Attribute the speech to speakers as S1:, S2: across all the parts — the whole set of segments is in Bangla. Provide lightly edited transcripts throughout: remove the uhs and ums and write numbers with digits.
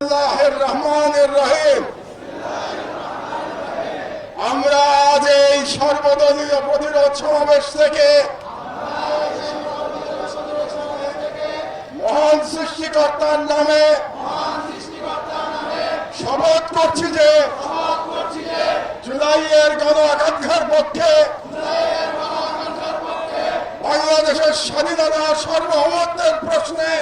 S1: আল্লাহর রহমানির রহিম। আমরা আজ এই সর্বদলীয় প্রতিরোধ সমাবেশ থেকে মহান সৃষ্টিকর্তার নামে শপথ করছি যে জুলাইয়ের গণ আকাঙ্ক্ষার পক্ষে বাংলাদেশের স্বাধীনতা সার্বভৌমত্বের প্রশ্নে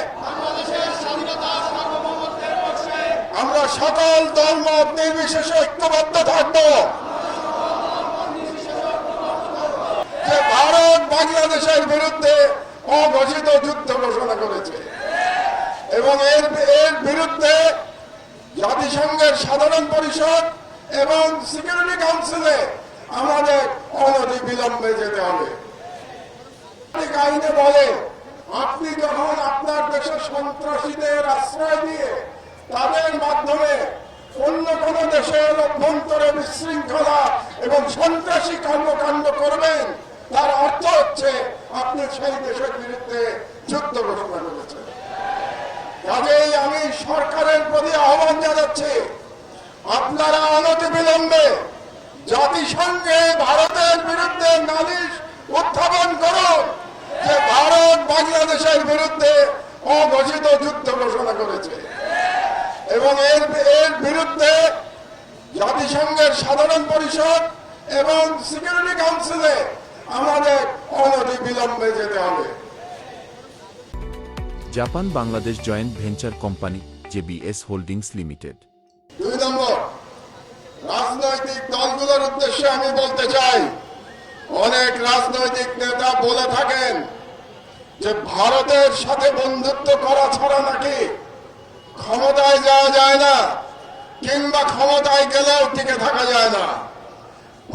S1: আমরা সকল দলমত নির্বিশেষে ঐক্যবদ্ধ থাকব। যে ভারত বাংলাদেশের বিরুদ্ধে অঘোষিত যুদ্ধ ঘোষণা করেছে এবং এর বিরুদ্ধে জাতিসংঘের সাধারণ পরিষদ এবং সিকিউরিটি কাউন্সিলে আমাদের অনতি বিলম্বে যেতে হবে। আইনে বলে আপনি যখন আপনার দেশের সন্ত্রাসীদের আশ্রয় দিয়ে তাদের মাধ্যমে অন্য কোন দেশের অভ্যন্তরে বিশৃঙ্খলা এবং সন্ত্রাসী কর্মকাণ্ড করবেন, তার অর্থ হচ্ছে আপনি সেই দেশের বিরুদ্ধে যুদ্ধ ঘোষণা করেছেন। কাজেই আমি সরকারের প্রতি আহ্বান জানাচ্ছি, আপনারা অনতিবিলম্বে জাতিসংঘে ভারতের বিরুদ্ধে নালিশ উত্থাপন করুন যে ভারত বাংলাদেশের বিরুদ্ধে অঘোষিত যুদ্ধ ঘোষণা করেছে এবং এর বিরুদ্ধে জাতিসংঘের সাধারণ পরিষদ এবং সিকিউরিটি কাউন্সিলে আমাদের অনতি বিলম্বে যেতে হবে।
S2: Japan Bangladesh joint venture company JBS holdings limited.
S1: 2 নম্বর, রাজনৈতিক দলগুলোর উদ্দেশ্যে আমি বলতে চাই, অনেক রাজনৈতিক নেতা বলে থাকেন যে ভারতের সাথে বন্ধুত্ব করা ছাড়া নাকি ক্ষমতায় যাওয়া যায় না, কিংবা ক্ষমতায় গেলেও টিকে থাকা যায় না।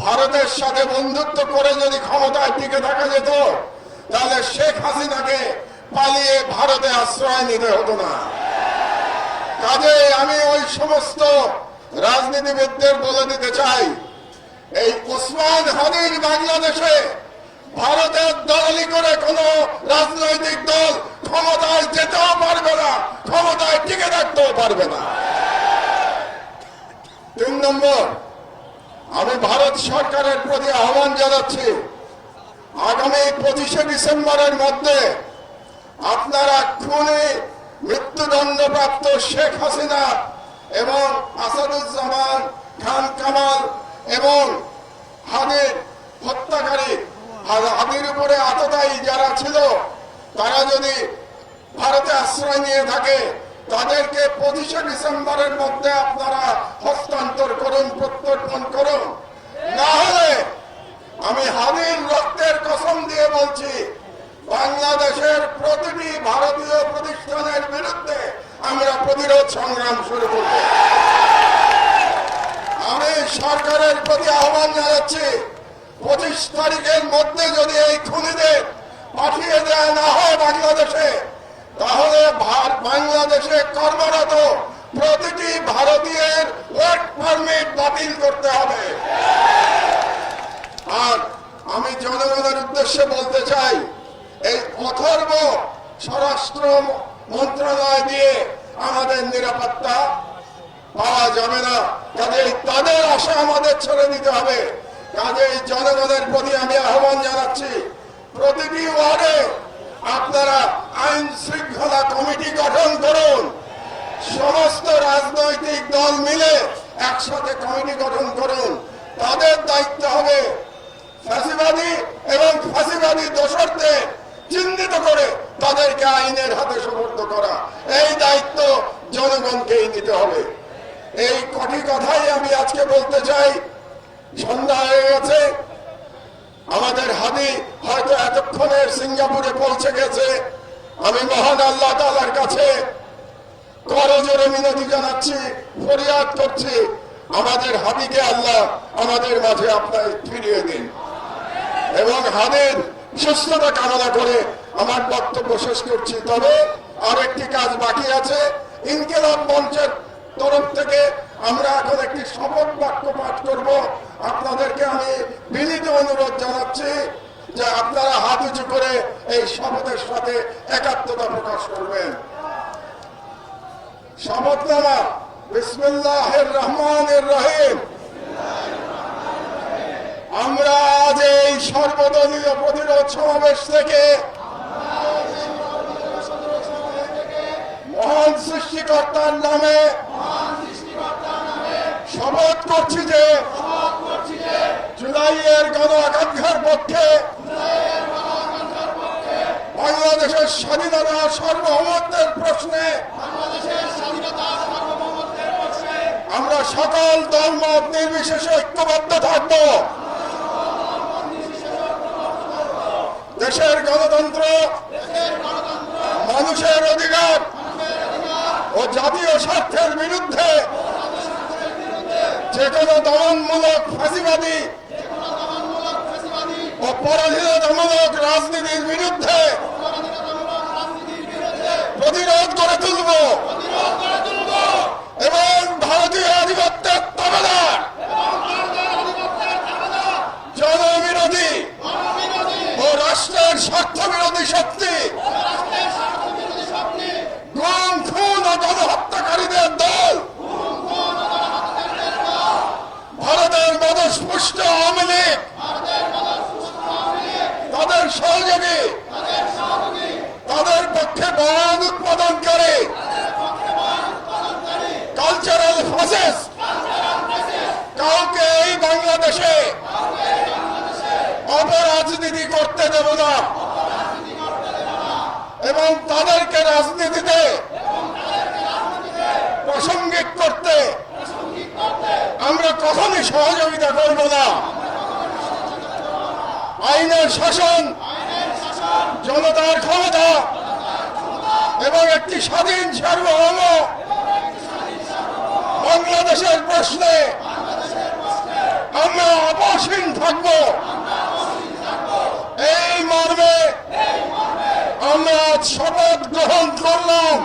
S1: ভারতের সাথে বন্ধুত্ব করে যদি ক্ষমতায় টিকে থাকা যেত, তাহলে শেখ হাসিনাকে পালিয়ে ভারতে আশ্রয় নিতে হতো না। কাজে আমি ওই সমস্ত রাজনীতিবিদদের বলে দিতে চাই, এই ওসমান হাদির বাংলাদেশে ভারতের দলালি করে কোন রাজনৈতিক দল ক্ষমতায় যেতেও পারবে না, ক্ষমতায় টিকে থাকতেও পারবে না। 3 নম্বর, আমি ভারত সরকারের প্রতি আহ্বান জানাচ্ছি, আগামী 25শে ডিসেম্বরের মধ্যে আপনারা খুনি মৃত্যুদণ্ডপ্রাপ্ত শেখ হাসিনা এবং আসাদুজ্জামান খান কামাল এবং হাদির হত্যাকারী হাদির উপরে আততায়ী যারা ছিল, তারা যদি ভারতে আশ্রয় নিয়ে থাকে, তাদেরকে 25শে ডিসেম্বরের মধ্যে আপনারা হস্তান্তর করুন, প্রত্যর্পণ করুন। না হলে আমি হাদির রক্তের কসম দিয়ে বলছি, বাংলাদেশের প্রতিটি ভারতীয় প্রতিষ্ঠানের বিরুদ্ধে আমরা প্রতিরোধ সংগ্রাম শুরু করব। আমি সরকারের প্রতি আহ্বান জানাচ্ছি, 25 তারিখের মধ্যে যদি এই খুনিদের পাঠিয়ে দেওয়া না হয় বাংলাদেশে, তাহলে বাংলাদেশে কর্মরত প্রতিটি ভারতীয়ের ওয়ার্ক পারমিট বাতিল করতে হবে। আর আমি জনগণের উদ্দেশ্যে বলতে চাই, এই অথর্ব স্বরাষ্ট্র মন্ত্রণালয় দিয়ে আমাদের নিরাপত্তা পাওয়া যাবে না। কাজেই তাদের আশা আমাদের ছেড়ে দিতে হবে। কাজেই জনগণের প্রতি আমি আহ্বান জানাচ্ছি, প্রতিটি ওয়ার্ডে আপনারা আইন শৃঙ্খলা কমিটি গঠন করুন। সমস্ত রাজনৈতিক দল মিলে একসাথে কমিটি গঠন করুন। তাদের দায়িত্ব হবে ফাঁসিবাদী এবং ফাঁসিবাদী দোষরদের চিহ্নিত করে তাদেরকে আইনের হাতে সোপর্দ করা। এই দায়িত্ব জনগণকেই নিতে হবে। এই কটি কথাই আমি আজকে বলতে চাই। সন্ধ্যা হয়ে গেছে, আমাদের হাদি হয়তো এতক্ষণে সিঙ্গাপুরে পৌঁছে গেছে। আমি মহান আল্লাহ তাআলার কাছে করজোড়ে মিনতি জানাচ্ছি, ফরিয়াদ করছি, আমাদের হাদিকে আল্লাহ আমাদের মাঝে আপনার ফিরিয়ে দিন এবং হাদির সুস্থতা কামনা করে আমার বক্তব্য শেষ করছি। তবে আরেকটি কাজ বাকি আছে। ইনকিলাব মঞ্চের তরফ থেকে আমরা এখন একটি শপথ বাক্য পাঠ করব। আপনাদেরকে আমি বিনীত অনুরোধ জানাচ্ছি যে আপনারা হাত উঁচু করে এই শপথের সাথে একাত্মতা প্রকাশ করবেন। শপথনামা। বিসমিল্লাহির রহমানির রহিম। আমরা আজ এই সর্বদলীয় প্রতিরোধ সমাবেশ থেকে মহান সৃষ্টিকর্তার নামে শপথ করছি যে জুলাইয়ের গণ আকাঙ্ক্ষার পক্ষে বাংলাদেশের স্বাধীনতা সার্বভৌমত্বের প্রশ্নে আমরা সকল দলমত নির্বিশেষে ঐক্যবদ্ধ থাকব। দেশের গণতন্ত্র, মানুষের অধিকার ও জাতীয় স্বার্থের বিরুদ্ধে যে কোনো দমনমূলক ফাঁসিবাদী ও পরাধীনতামূলক রাজনীতির বিরুদ্ধে প্রতিরোধ করে তুলব এবং ভারতীয় আধিপত্যের তাবেদার জনবিরোধী ও রাষ্ট্রের স্বার্থ বিরোধী শক্তি, গুম খুন ও গণহত্যাকারীদের দল, ভারতের মদস্পুষ্ট আওয়ামী লীগ, তাদের সহযোগী, তাদের পক্ষে বয়ান উৎপাদনকারী কালচারাল ফ্যাসিস্ট কাউকে এই বাংলাদেশে অপরাজনীতি করতে দেব না এবং তাদেরকে রাজনীতিতে প্রাসঙ্গিক করতে আমরা কখনই সহযোগিতা করব না। আইনের শাসন, জনতার ক্ষমতা এবং একটি স্বাধীন সার্বভৌম বাংলাদেশের প্রশ্নে আমরা আপোষহীন থাকব। এই মর্মে আমরা শপথ গ্রহণ করলাম।